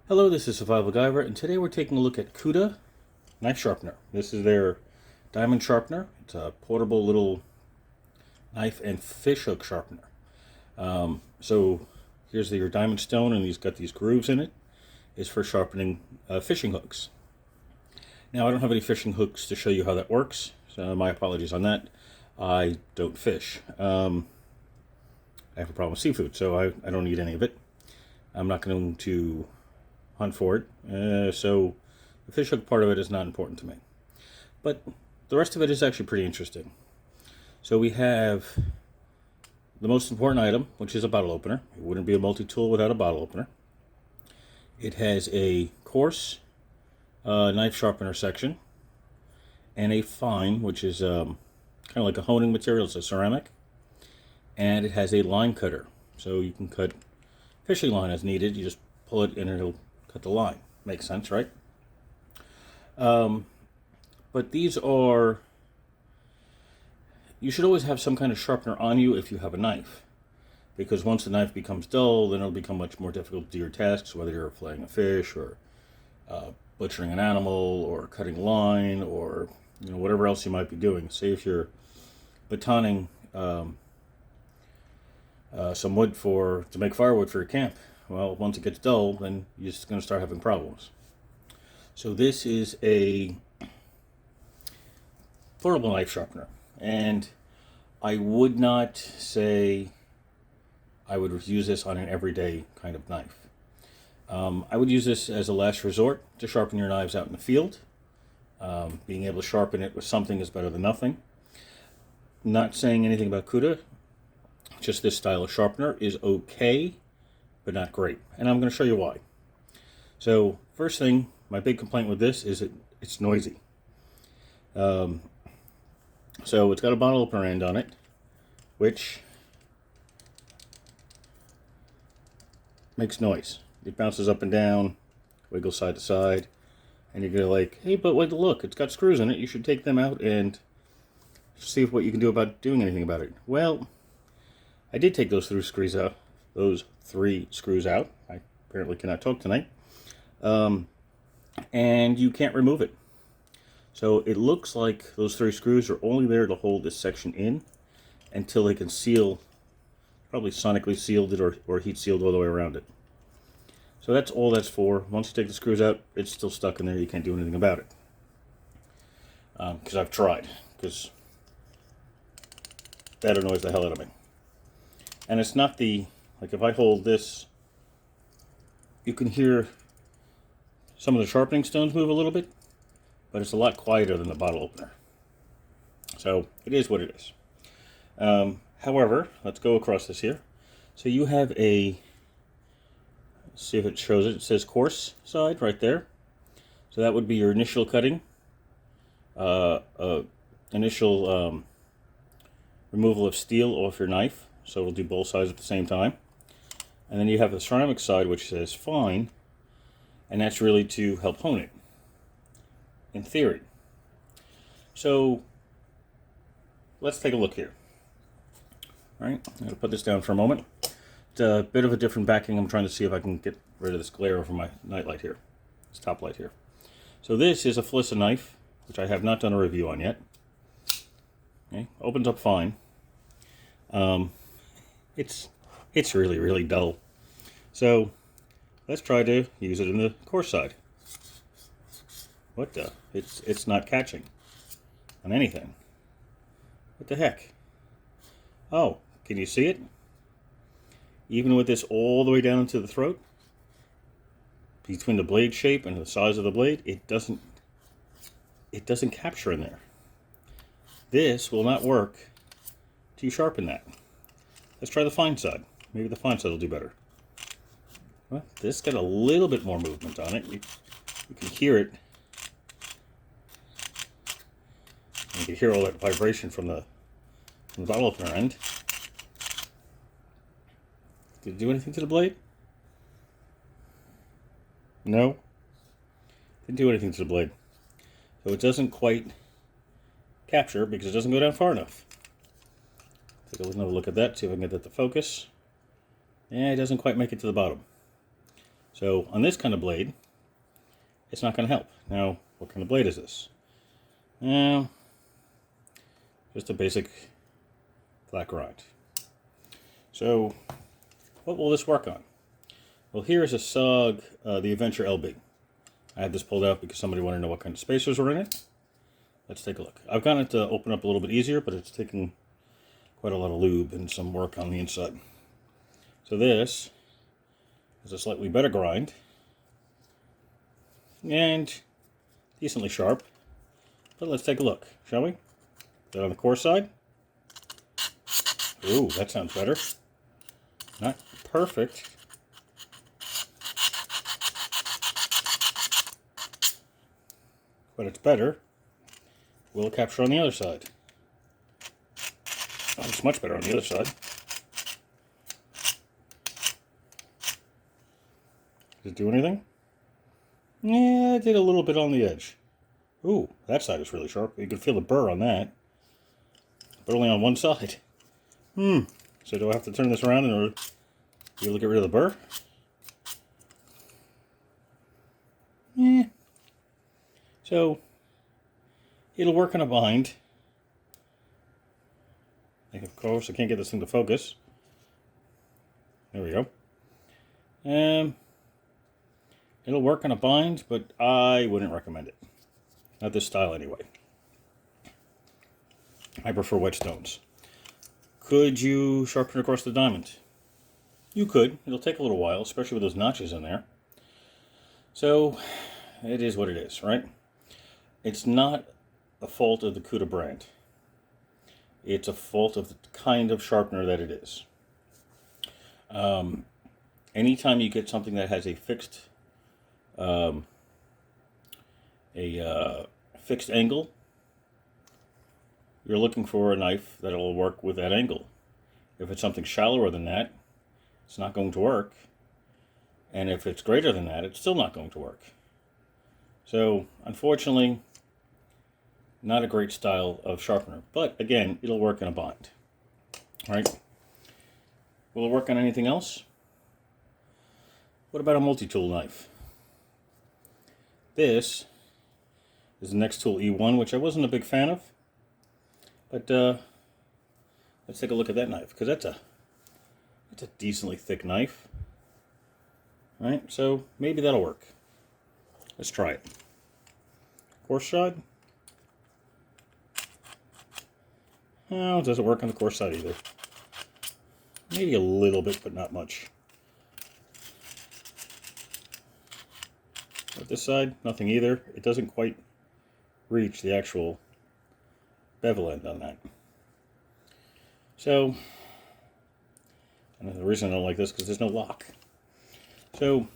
Hello, this is Survival-gyver, and today we're taking a look at Cuda Knife Sharpener. This is their diamond sharpener. It's a portable little knife and fish hook sharpener. So here's your diamond stone, and he's got these grooves in it. It's for sharpening fishing hooks. Now, I don't have any fishing hooks to show you how that works, so my apologies on that. I don't fish. I have a problem with seafood, so I don't eat any of it. I'm not going to hunt for it, so the fish hook part of it is not important to me. But the rest of it is actually pretty interesting. So we have the most important item, which is a bottle opener. It wouldn't be a multi-tool without a bottle opener. It has a coarse knife sharpener section and a fine, which is kind of like a honing material. It's a ceramic. And it has a line cutter, so you can cut fishing line as needed. You just pull it and it'll cut the line. Makes sense, right? But these are, you should always have some kind of sharpener on you if you have a knife, because once the knife becomes dull, then it'll become much more difficult to do your tasks, whether you're filleting a fish or butchering an animal or cutting line or whatever else you might be doing. Say if you're batoning some wood to make firewood for your camp. Well, once it gets dull, then you're just going to start having problems. So this is a portable knife sharpener, and I would not say I would use this on an everyday kind of knife. I would use this as a last resort to sharpen your knives out in the field. Being able to sharpen it with something is better than nothing. Not saying anything about Cuda, just this style of sharpener is okay, but not great. And I'm going to show you why. So first thing, my big complaint with this is it's noisy. So it's got a bottle opener end on it, which makes noise. It bounces up and down, wiggles side to side, and you're going to like, hey, but wait, look, it's got screws in it. You should take them out and see what you can do about doing anything about it. Well, I did take those 3 screws out. I apparently cannot talk tonight. And you can't remove it. So it looks like those 3 screws are only there to hold this section in until they can seal, probably sonically sealed it or heat sealed all the way around it. So that's all that's for. Once you take the screws out, it's still stuck in there. You can't do anything about it. Because I've tried. Because that annoys the hell out of me. And it's not like if I hold this, you can hear some of the sharpening stones move a little bit, but it's a lot quieter than the bottle opener. So it is what it is. However, let's go across this here. So you have let's see if it shows it. It says coarse side right there. So that would be your initial cutting, initial removal of steel off your knife. So it'll do both sides at the same time. And then you have the ceramic side, which says fine, and that's really to help hone it, in theory. So let's take a look here. All right, I'm going to put this down for a moment. It's a bit of a different backing. I'm trying to see if I can get rid of this glare over my nightlight here, this top light here. So this is a Felissa knife, which I have not done a review on yet. Okay, opens up fine. It's really, really dull. So let's try to use it in the coarse side. What the? It's not catching on anything. What the heck? Oh, can you see it? Even with this all the way down into the throat, between the blade shape and the size of the blade, it doesn't capture in there. This will not work to sharpen that. Let's try the fine side. Maybe the fine side will do better. Well, this got a little bit more movement on it. You can hear it. You can hear all that vibration from the bottle opener end. Did it do anything to the blade? No. Didn't do anything to the blade. So it doesn't quite capture because it doesn't go down far enough. Take another look at that, see if I can get that to focus. Yeah, it doesn't quite make it to the bottom. So on this kind of blade, it's not going to help. Now, what kind of blade is this? Just a basic flat grind. So what will this work on? Well, here is a SOG, the Adventure LB. I had this pulled out because somebody wanted to know what kind of spacers were in it. Let's take a look. I've gotten it to open up a little bit easier, but it's taking quite a lot of lube and some work on the inside. So this is a slightly better grind and decently sharp. But let's take a look, shall we? Is that on the coarse side? Ooh, that sounds better. Not perfect. But it's better. Will it capture on the other side? Oh, it's much better on the other side. Does it do anything? Yeah, it did a little bit on the edge. Ooh, that side is really sharp. You can feel the burr on that. But only on one side. So do I have to turn this around in order to be able to get rid of the burr? Yeah. So, it'll work on a bind. And of course, I can't get this thing to focus. There we go. It'll work on a bind, but I wouldn't recommend it. Not this style anyway. I prefer whetstones. Could you sharpen across the diamond? You could. It'll take a little while, especially with those notches in there. So, it is what it is, right? It's not a fault of the Cuda brand. It's a fault of the kind of sharpener that it is. Anytime you get something that has a fixed fixed angle, you're looking for a knife that'll work with that angle. If it's something shallower than that, it's not going to work. And if it's greater than that, it's still not going to work. So, unfortunately, not a great style of sharpener. But, again, it'll work in a bind. Right? Will it work on anything else? What about a multi-tool knife? This is the next tool, E1, which I wasn't a big fan of. But let's take a look at that knife, because that's a decently thick knife. Right? So maybe that'll work. Let's try it. Coarse side. Oh, it doesn't work on the coarse side either. Maybe a little bit, but not much. At this side, nothing either. It doesn't quite reach the actual bevel end on that. So, and the reason I don't like this is because there's no lock. So,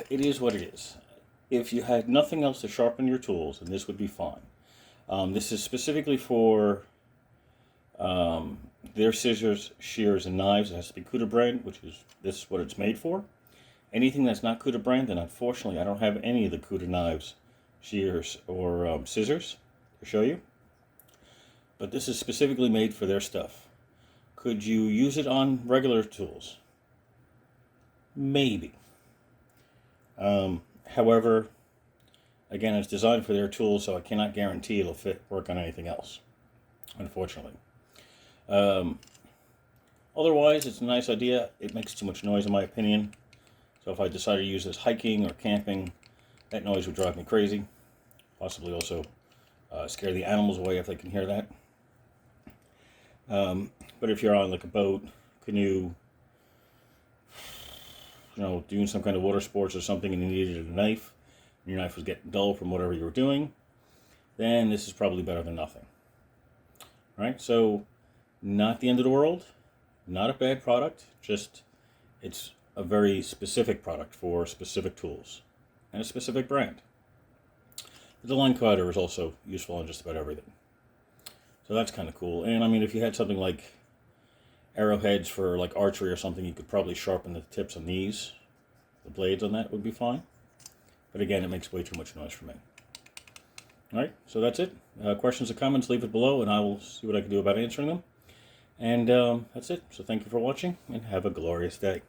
it is what it is. If you had nothing else to sharpen your tools, then this would be fine. This is specifically for their scissors, shears, and knives. It has to be Cuda brand, which is this is what it's made for. Anything that's not Cuda brand, then unfortunately I don't have any of the Cuda knives, shears, or scissors to show you. But this is specifically made for their stuff. Could you use it on regular tools? Maybe. However, again, it's designed for their tools, so I cannot guarantee it'll work on anything else, unfortunately. Otherwise, it's a nice idea. It makes too much noise, in my opinion. So if I decided to use this hiking or camping, that noise would drive me crazy. Possibly also scare the animals away if they can hear that. But if you're on like a boat, canoe, doing some kind of water sports or something and you needed a knife, and your knife was getting dull from whatever you were doing, then this is probably better than nothing. Right? So, not the end of the world, not a bad product, just it's a very specific product for specific tools and a specific brand. The line cutter is also useful on just about everything. So that's kind of cool. And I mean, if you had something like arrowheads for like archery or something, you could probably sharpen the tips on these. The blades on that would be fine. But again, it makes way too much noise for me. Alright, so that's it. Questions or comments, leave it below and I will see what I can do about answering them. And that's it. So thank you for watching and have a glorious day.